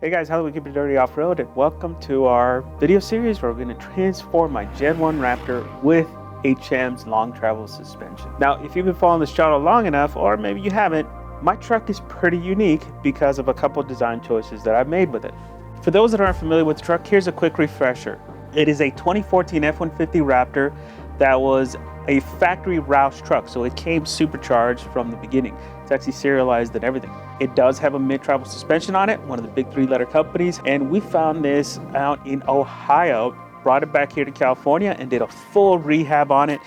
Hey guys, how do we keep it dirty off-road? And welcome to our video series where we're going to transform my Gen 1 Raptor with HM's long travel suspension. Now, if you've been following this channel long enough, or maybe you haven't, my truck is pretty unique because of a couple design choices that I've made with it. For those that aren't familiar with the truck, here's a quick refresher. It is a 2014 F-150 Raptor that was a factory Roush truck, so it came supercharged from the beginning. It's actually serialized and everything. It does have a mid-travel suspension on it, one of the big three-letter companies, and we found this out in Ohio, brought it back here to California, and did a full rehab on it.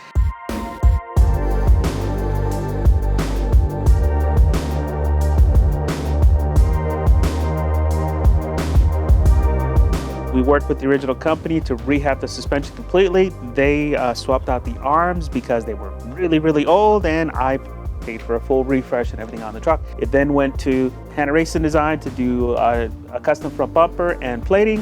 We worked with the original company to rehab the suspension completely. They swapped out the arms because they were really old, and I paid for a full refresh and everything on the truck. It then went to Hannah Racing Design to do a custom front bumper and plating.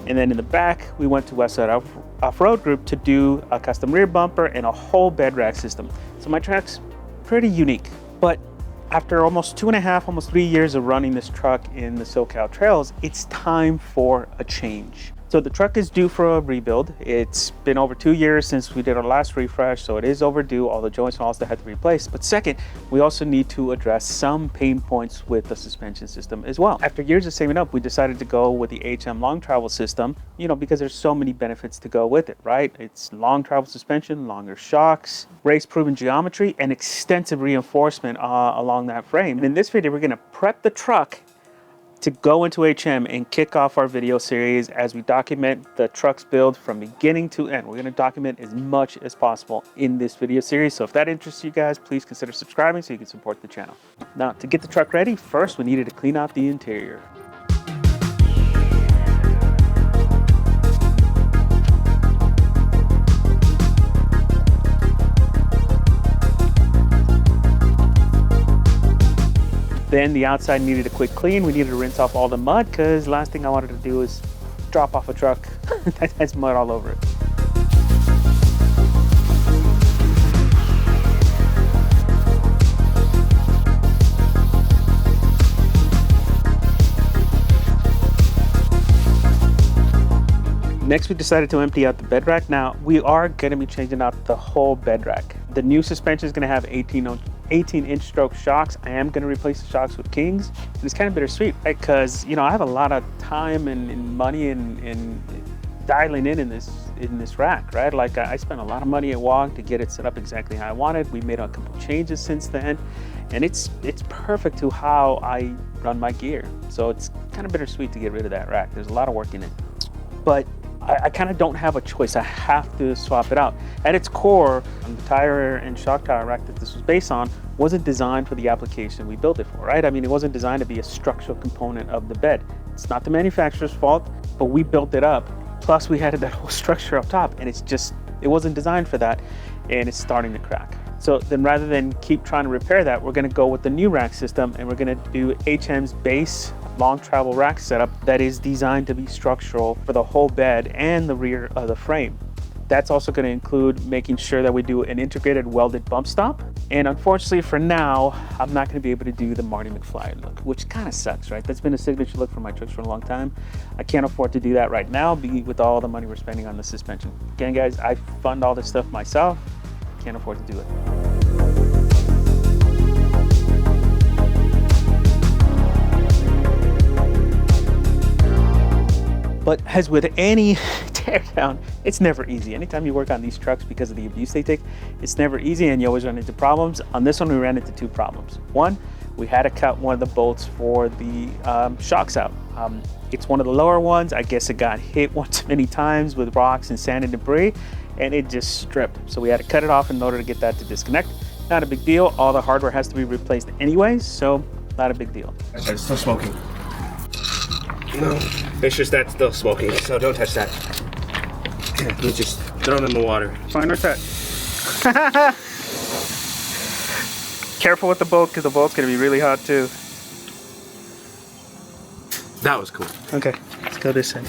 And then in the back, we went to Westside Off-Road Group to do a custom rear bumper and a whole bed rack system. So my truck's pretty unique, but after almost 2.5, almost 3 years of running this truck in the SoCal trails, it's time for a change. So the truck is due for a rebuild. It's been over 2 years since we did our last refresh, so it is overdue. All the joints and all that had to be replaced. But second, we also need to address some pain points with the suspension system as well. After years of saving up, we decided to go with the HM long travel system, because there's so many benefits to go with it, right? It's long travel suspension, longer shocks, race-proven geometry, and extensive reinforcement along that frame. And in this video, we're gonna prep the truck to go into HM and kick off our video series as we document the truck's build from beginning to end. We're going to document as much as possible in this video series. So if that interests you guys, please consider subscribing so you can support the channel. Now, to get the truck ready, first we needed to clean out the interior. Then the outside needed a quick clean. We needed to rinse off all the mud because last thing I wanted to do is drop off a truck that has mud all over it. Next, we decided to empty out the bed rack. Now, we are going to be changing out the whole bed rack. The new suspension is going to have 18-inch stroke shocks. I am going to replace the shocks with Kings. And it's kind of bittersweet, right? Because, I have a lot of time and money in dialing in this rack, right? Like I spent a lot of money at WOG to get it set up exactly how I wanted. We made a couple changes since then, and it's perfect to how I run my gear. So it's kind of bittersweet to get rid of that rack. There's a lot of work in it. But I kind of don't have a choice. I have to swap it out. At its core, the tire and shock tower rack that this was based on wasn't designed for the application we built it for, right? I mean, it wasn't designed to be a structural component of the bed. It's not the manufacturer's fault, but we built it up. Plus we had that whole structure up top, and it wasn't designed for that, and it's starting to crack. So then rather than keep trying to repair that, we're gonna go with the new rack system, and we're gonna do HM's base long travel rack setup that is designed to be structural for the whole bed and the rear of the frame. That's also going to include making sure that we do an integrated welded bump stop. And unfortunately for now, I'm not going to be able to do the Marty McFly look, which kind of sucks, right? That's been a signature look for my trucks for a long time. I can't afford to do that right now with all the money we're spending on the suspension. Again, guys, I fund all this stuff myself. Can't afford to do it. But as with any teardown, it's never easy. Anytime you work on these trucks, because of the abuse they take, it's never easy and you always run into problems. On this one, we ran into two problems. One, we had to cut one of the bolts for the shocks out. It's one of the lower ones. I guess it got hit one too many times with rocks and sand and debris, and it just stripped. So we had to cut it off in order to get that to disconnect. Not a big deal. All the hardware has to be replaced anyways, so not a big deal. It's still smoking. No, it's just that's still smoking, so don't touch that. You just throw it in the water. Fine, what's that? Careful with the bolt, because the bolt's gonna be really hot too. That was cool. Okay, let's go this side.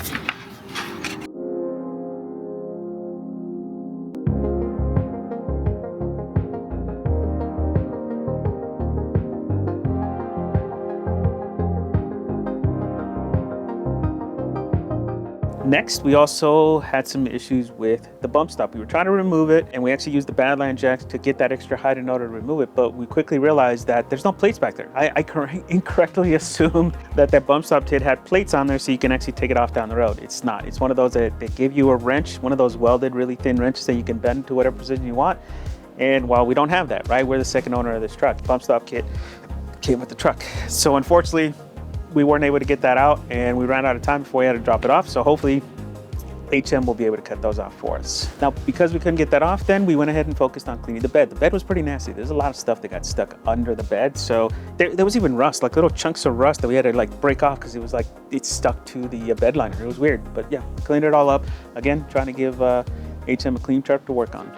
Next, we also had some issues with the bump stop. We were trying to remove it, and we actually used the Badland jacks to get that extra height in order to remove it, but we quickly realized that there's no plates back there. I incorrectly assumed that bump stop kit had plates on there so you can actually take it off down the road. It's not. It's one of those that they give you a wrench, one of those welded, really thin wrenches that you can bend to whatever position you want. And while we don't have that, right, we're the second owner of this truck. Bump stop kit came with the truck. So unfortunately, we weren't able to get that out, and we ran out of time before we had to drop it off. So hopefully HM will be able to cut those off for us. Now, because we couldn't get that off, then we went ahead and focused on cleaning the bed. The bed was pretty nasty. There's a lot of stuff that got stuck under the bed. So there was even rust, like little chunks of rust that we had to like break off because it was like it stuck to the bed liner. It was weird, but yeah, cleaned it all up. Again, trying to give HM a clean truck to work on.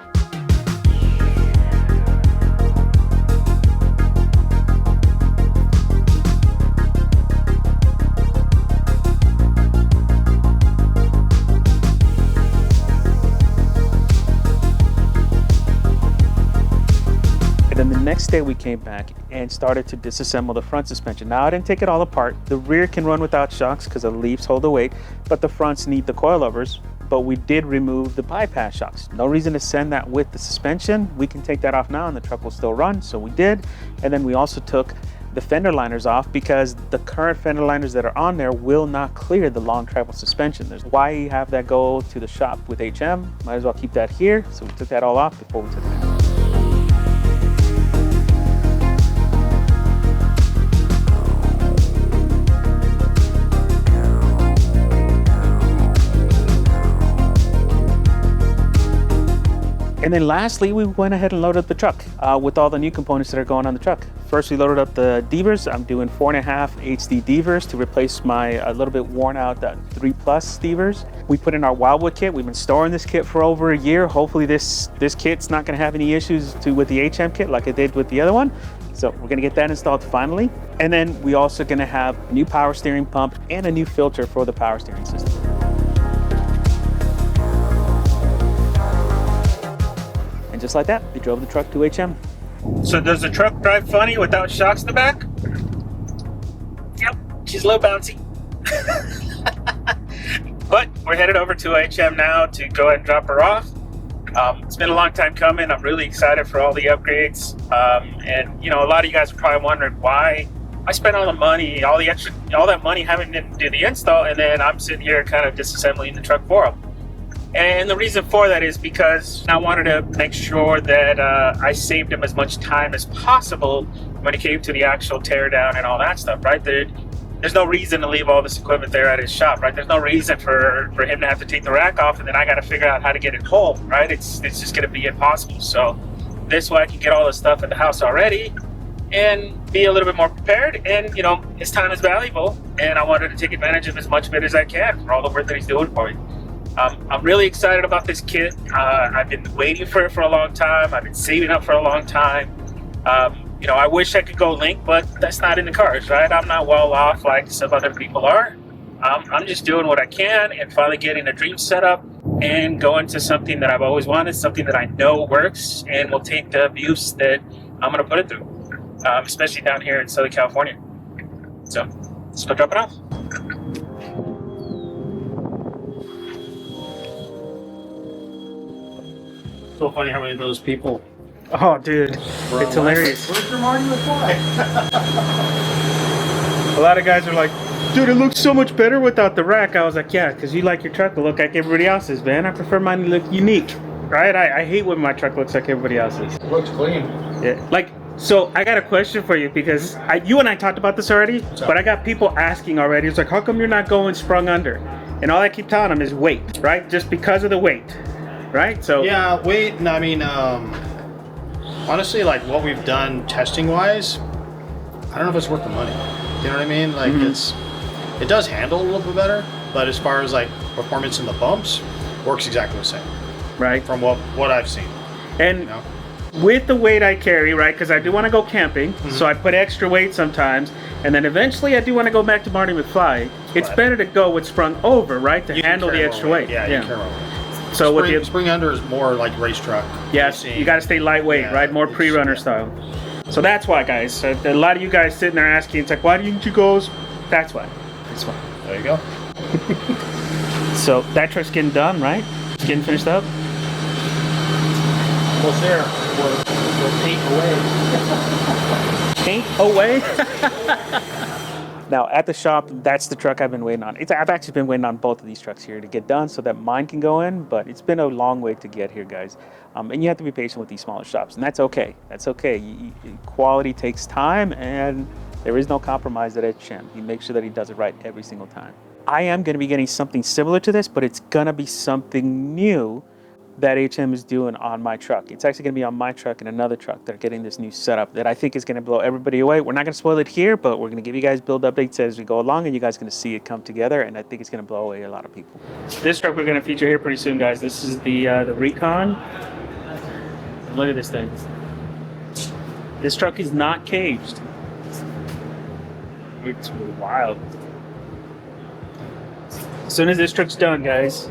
Then the next day we came back and started to disassemble the front suspension. Now I didn't take it all apart. The rear can run without shocks because the leaves hold the weight, but the fronts need the coilovers. But we did remove the bypass shocks. No reason to send that with the suspension. We can take that off now and the truck will still run, so we did. And then we also took the fender liners off because the current fender liners that are on there will not clear the long travel suspension. There's why have that go to the shop with HM. Might as well keep that here. So we took that all off before we took it out. And then lastly, we went ahead and loaded up the truck with all the new components that are going on the truck. First, we loaded up the Devers. I'm doing 4.5 HD Devers to replace my a little bit worn out 3 Plus Devers. We put in our Wildwood kit. We've been storing this kit for over a year. Hopefully this kit's not gonna have any issues with the HM kit like it did with the other one. So we're gonna get that installed finally. And then we also gonna have a new power steering pump and a new filter for the power steering system. And just like that, we drove the truck to HM. So does the truck drive funny without shocks in the back? Yep, she's a little bouncy. But we're headed over to HM now to go ahead and drop her off. It's been a long time coming. I'm really excited for all the upgrades. And you know, a lot of you guys are probably wondering why I spent all the money, all that money having to do the install, and then I'm sitting here kind of disassembling the truck for them. And the reason for that is because I wanted to make sure that I saved him as much time as possible when it came to the actual teardown and all that stuff, right? There's no reason to leave all this equipment there at his shop, right? There's no reason for him to have to take the rack off and then I got to figure out how to get it home, right? It's just going to be impossible. So this way I can get all this stuff at the house already and be a little bit more prepared. And, you know, his time is valuable and I wanted to take advantage of as much of it as I can for all the work that he's doing for me. I'm really excited about this kit. I've been waiting for it for a long time. I've been saving up for a long time. You know, I wish I could go Link, but that's not in the cards, right? I'm not well off like some other people are. I'm just doing what I can and finally getting a dream set up and going to something that I've always wanted, something that I know works and will take the abuse that I'm going to put it through, especially down here in Southern California. So let's go drop it off. So funny how many of those people. Oh, dude, it's hilarious. Where's your Marty McFly? A lot of guys are like, dude, it looks so much better without the rack. I was like, yeah, because you like your truck to look like everybody else's, man. I prefer mine to look unique, right? I hate when my truck looks like everybody else's. It looks clean. Yeah, like, so I got a question for you because you and I talked about this already, but I got people asking already. It's like, how come you're not going sprung under? And all I keep telling them is weight, right? Just because of the weight. Right? So yeah, weight, and I mean, honestly, like what we've done testing wise, I don't know if it's worth the money. You know what I mean? Like it does handle a little bit better, but as far as like performance in the bumps, works exactly the same. Right. From what I've seen. And you know? With the weight I carry, right? Because I do want to go camping, so I put extra weight sometimes, and then eventually I do want to go back to Marty McFly. It's better to go with sprung over, right? To handle the extra weight. Yeah, you carry more weight. So with the spring under is more like race truck. Yes, you got to stay lightweight, right? More pre-runner style. So that's why, guys. So a lot of you guys sitting there asking, it's like, why didn't you go? That's why. That's why. There you go. So that truck's getting done, right? It's getting finished up. Almost there. We're paint away. Paint away. Now at the shop, that's the truck I've been waiting on. I've actually been waiting on both of these trucks here to get done so that mine can go in, but it's been a long way to get here, guys. And you have to be patient with these smaller shops, and that's okay. That's okay. Quality takes time, and there is no compromise at HM. He makes sure that he does it right every single time. I am going to be getting something similar to this, but it's going to be something new that HM is doing on my truck. It's actually going to be on my truck and another truck. They're getting this new setup that I think is going to blow everybody away. We're not going to spoil it here, but we're going to give you guys build updates as we go along, and you guys are going to see it come together, and I think it's going to blow away a lot of people. This truck we're going to feature here pretty soon, guys. This is the Recon. Look at this thing. This truck is not caged. It's wild. As soon as this truck's done, guys,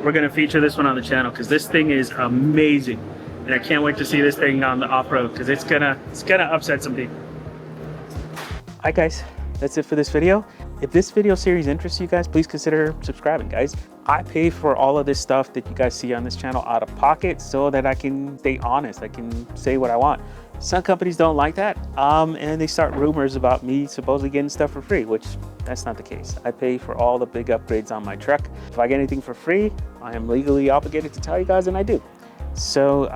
we're going to feature this one on the channel because this thing is amazing. And I can't wait to see this thing on the off-road because it's gonna upset some people. All right, guys, that's it for this video. If this video series interests you guys, please consider subscribing, guys. I pay for all of this stuff that you guys see on this channel out of pocket so that I can stay honest. I can say what I want. Some companies don't like that, and they start rumors about me supposedly getting stuff for free, which that's not the case. I pay for all the big upgrades on my truck. If I get anything for free, I am legally obligated to tell you guys, and I do. So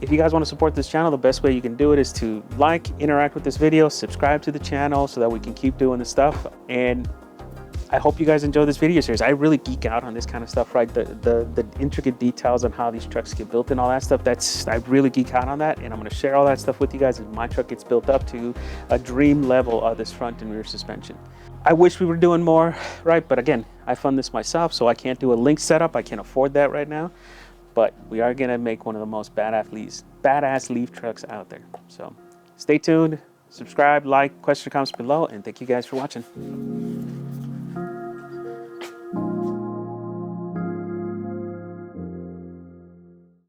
if you guys want to support this channel, the best way you can do it is to like, interact with this video, subscribe to the channel so that we can keep doing this stuff. And I hope you guys enjoy this video series. I really geek out on this kind of stuff, right? The intricate details on how these trucks get built and all that stuff. I really geek out on that, and I'm going to share all that stuff with you guys as my truck gets built up to a dream level of this front and rear suspension. I wish we were doing more, right? But again, I fund this myself, so I can't do a link setup. I can't afford that right now. But we are going to make one of the most badass leaf trucks out there. So stay tuned, subscribe, like, question, comments below, and thank you guys for watching.